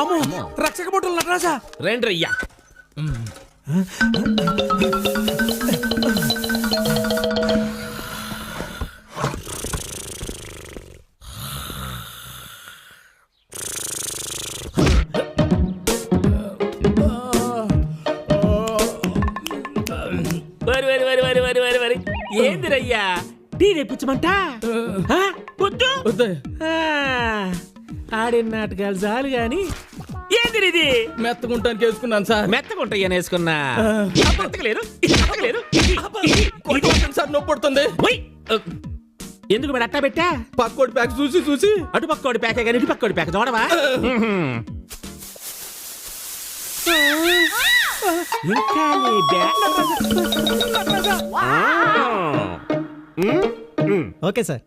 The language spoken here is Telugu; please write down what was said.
అమ్మో రక్షక బొట్టులు నటరాజా రండి రయ్యా. వరి ఏందిరయ్యా టీ తెప్పించమంట ఆడిన నాటకాలు చాలు గాని ఏంది ఇది మెత్తగుంటానికి వేసుకున్నాను సార్. మెత్తగుంటాయని వేసుకున్నా మెత్తకలేదు సార్ నొప్పి పడుతుంది. ఎందుకు మరి అట్టా పెట్టా? పక్కోడి ప్యాక్ చూసి అటు పక్కోడి ప్యాకే కానీ ఇటు పక్కోడి ప్యాక్ చూడవా? ఇంకా నీ ఓకే సార్.